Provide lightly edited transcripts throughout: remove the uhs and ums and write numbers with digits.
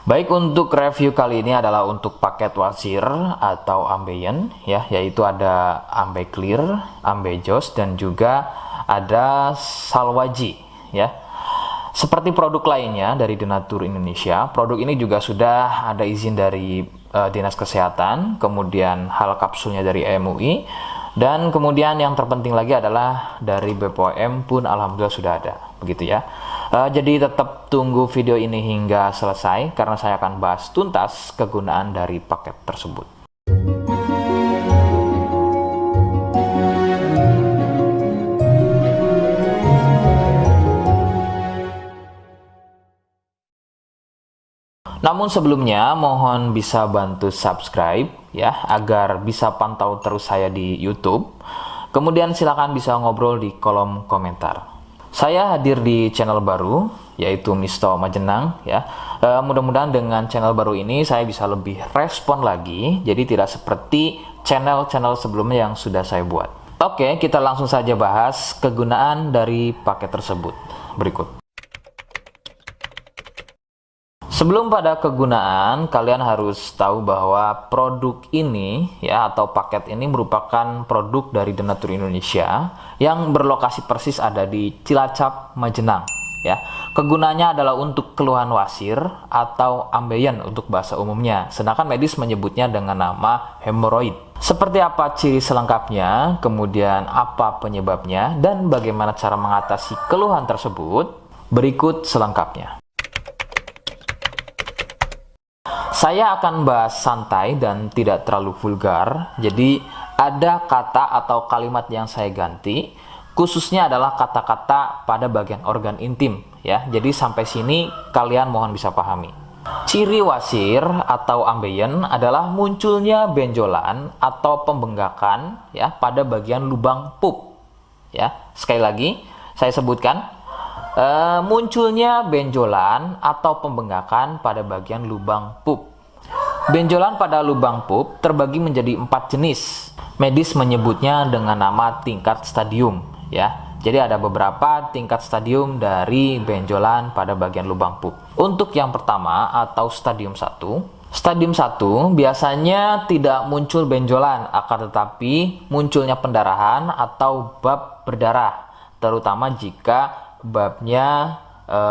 Baik, untuk review kali ini adalah untuk paket wasir atau ambeien ya, yaitu ada ambeclear, ambejos dan juga ada salwaji ya. Seperti produk lainnya dari Denatur Indonesia, produk ini juga sudah ada izin dari Dinas Kesehatan, kemudian hal kapsulnya dari MUI, dan kemudian yang terpenting lagi adalah dari BPOM pun alhamdulillah sudah ada, begitu ya. Jadi tetap tunggu video ini hingga selesai karena saya akan bahas tuntas kegunaan dari paket tersebut. Namun sebelumnya mohon bisa bantu subscribe ya agar bisa pantau terus saya di YouTube. Kemudian silakan bisa ngobrol di kolom komentar. Saya hadir di channel baru yaitu Misto Majenang ya. Mudah-mudahan dengan channel baru ini saya bisa lebih respon lagi. Jadi tidak seperti channel-channel sebelumnya yang sudah saya buat. Oke, kita langsung saja bahas kegunaan dari paket tersebut. Berikut. Sebelum pada kegunaan, kalian harus tahu bahwa produk ini ya atau paket ini merupakan produk dari Denatur Indonesia yang berlokasi persis ada di Cilacap, Majenang ya. Kegunaannya adalah untuk keluhan wasir atau ambeien untuk bahasa umumnya, sedangkan medis menyebutnya dengan nama hemoroid. Seperti apa ciri selengkapnya, kemudian apa penyebabnya, dan bagaimana cara mengatasi keluhan tersebut, berikut selengkapnya. Saya akan bahas santai dan tidak terlalu vulgar, jadi ada kata atau kalimat yang saya ganti, khususnya adalah kata-kata pada bagian organ intim ya. Jadi sampai sini kalian mohon bisa pahami. Ciri wasir atau ambeien adalah munculnya benjolan atau pembengkakan ya pada bagian lubang pup ya. Sekali lagi saya sebutkan, munculnya benjolan atau pembengkakan pada bagian lubang pup. Benjolan pada lubang pup terbagi menjadi 4 jenis. Medis menyebutnya dengan nama tingkat stadium ya. Jadi ada beberapa tingkat stadium dari benjolan pada bagian lubang pup. Untuk yang pertama atau stadium 1, stadium 1 biasanya tidak muncul benjolan, akan tetapi munculnya pendarahan atau bab berdarah, terutama jika babnya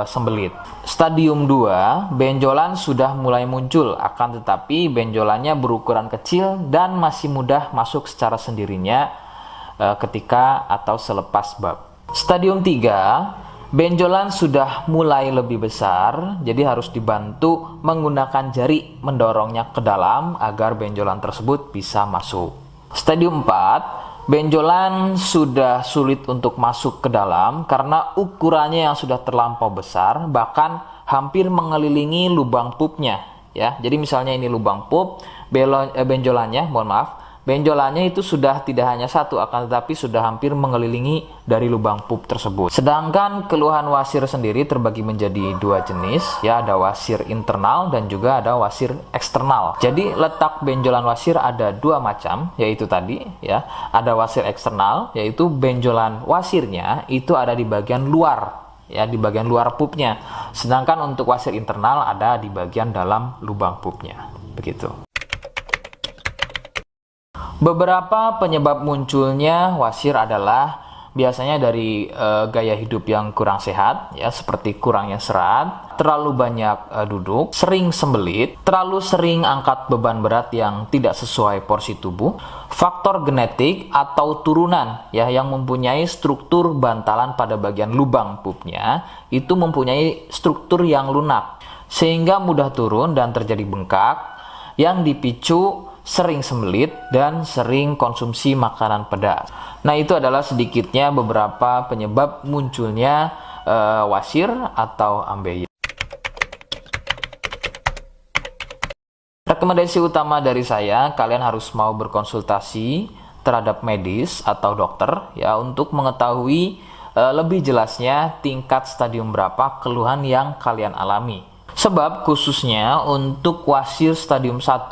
sembelit. Stadium 2, benjolan sudah mulai muncul, akan tetapi benjolannya berukuran kecil dan masih mudah masuk secara sendirinya ketika atau selepas bab. Stadium 3, benjolan sudah mulai lebih besar, jadi harus dibantu menggunakan jari mendorongnya ke dalam agar benjolan tersebut bisa masuk. Stadium 4, benjolan sudah sulit untuk masuk ke dalam karena ukurannya yang sudah terlampau besar, bahkan hampir mengelilingi lubang pupnya ya. Jadi misalnya ini lubang pup, benjolannya, mohon maaf, benjolannya itu sudah tidak hanya satu, akan tetapi sudah hampir mengelilingi dari lubang pup tersebut. Sedangkan keluhan wasir sendiri terbagi menjadi 2 jenis ya, ada wasir internal dan juga ada wasir eksternal. Jadi letak benjolan wasir ada 2 macam, yaitu tadi ya, ada wasir eksternal yaitu benjolan wasirnya itu ada di bagian luar ya, di bagian luar pupnya. Sedangkan untuk wasir internal ada di bagian dalam lubang pupnya. Begitu. Beberapa penyebab munculnya wasir adalah biasanya dari gaya hidup yang kurang sehat ya, seperti kurangnya serat, terlalu banyak duduk, sering sembelit, terlalu sering angkat beban berat yang tidak sesuai porsi tubuh, faktor genetik atau turunan ya yang mempunyai struktur bantalan pada bagian lubang pupnya itu mempunyai struktur yang lunak sehingga mudah turun dan terjadi bengkak yang dipicu sering sembelit dan sering konsumsi makanan pedas. Nah, itu adalah sedikitnya beberapa penyebab munculnya wasir atau ambeien. Rekomendasi utama dari saya, kalian harus mau berkonsultasi terhadap medis atau dokter ya untuk mengetahui lebih jelasnya tingkat stadium berapa keluhan yang kalian alami. Sebab khususnya untuk wasir stadium 1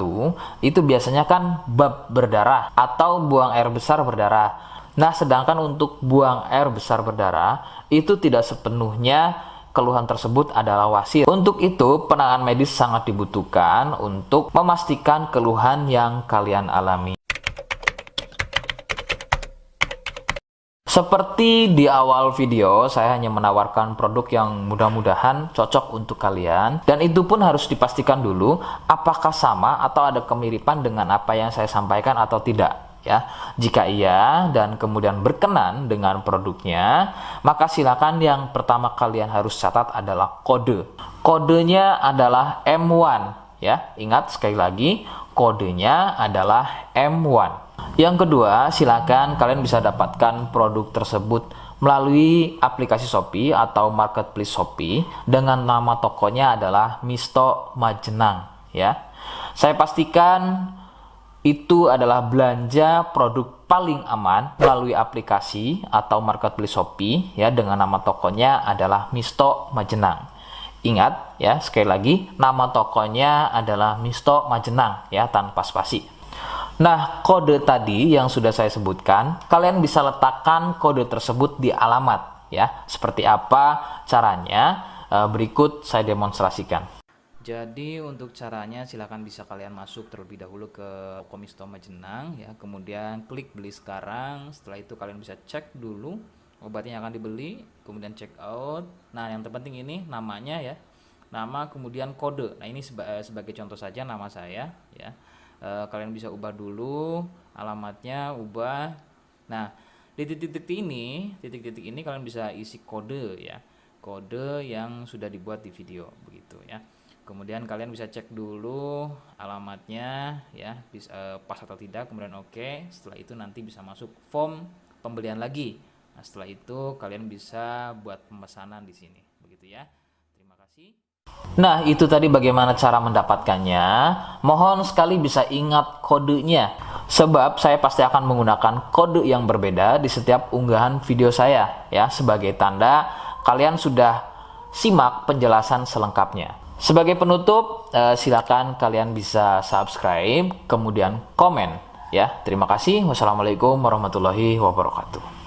itu biasanya kan bab berdarah atau buang air besar berdarah. Nah, sedangkan untuk buang air besar berdarah itu tidak sepenuhnya keluhan tersebut adalah wasit. Untuk itu, penanganan medis sangat dibutuhkan untuk memastikan keluhan yang kalian alami. Seperti di awal video, saya hanya menawarkan produk yang mudah-mudahan cocok untuk kalian. Dan itu pun harus dipastikan dulu apakah sama atau ada kemiripan dengan apa yang saya sampaikan atau tidak. Ya, jika iya dan kemudian berkenan dengan produknya, maka silakan yang pertama kalian harus catat adalah kode. Kodenya adalah M1. Ya, ingat sekali lagi, kodenya adalah M1. Yang kedua, silakan kalian bisa dapatkan produk tersebut melalui aplikasi Shopee atau marketplace Shopee dengan nama tokonya adalah Misto Majenang. Ya, saya pastikan itu adalah belanja produk paling aman melalui aplikasi atau marketplace Shopee ya, dengan nama tokonya adalah Misto Majenang. Ingat ya, sekali lagi nama tokonya adalah Misto Majenang ya, tanpa spasi. Nah, kode tadi yang sudah saya sebutkan, kalian bisa letakkan kode tersebut di alamat ya. Seperti apa caranya? Berikut saya demonstrasikan. Jadi untuk caranya silakan bisa kalian masuk terlebih dahulu ke toko Misto Majenang ya, kemudian klik beli sekarang. Setelah itu kalian bisa cek dulu obatnya yang akan dibeli, kemudian check out. Nah, yang terpenting ini namanya ya, nama kemudian kode. Nah, ini sebagai contoh saja nama saya ya. Kalian bisa ubah dulu alamatnya, ubah. Nah, di titik-titik ini kalian bisa isi kode ya, kode yang sudah dibuat di video begitu ya. Kemudian kalian bisa cek dulu alamatnya ya, bisa pas atau tidak, kemudian oke. Setelah itu nanti bisa masuk form pembelian lagi. Nah, setelah itu kalian bisa buat pemesanan di sini begitu ya. Terima kasih. Nah, itu tadi bagaimana cara mendapatkannya. Mohon sekali bisa ingat kodenya, sebab saya pasti akan menggunakan kode yang berbeda di setiap unggahan video saya ya, sebagai tanda kalian sudah simak penjelasan selengkapnya. Sebagai penutup, silakan kalian bisa subscribe, kemudian komen ya. Terima kasih. Wassalamualaikum warahmatullahi wabarakatuh.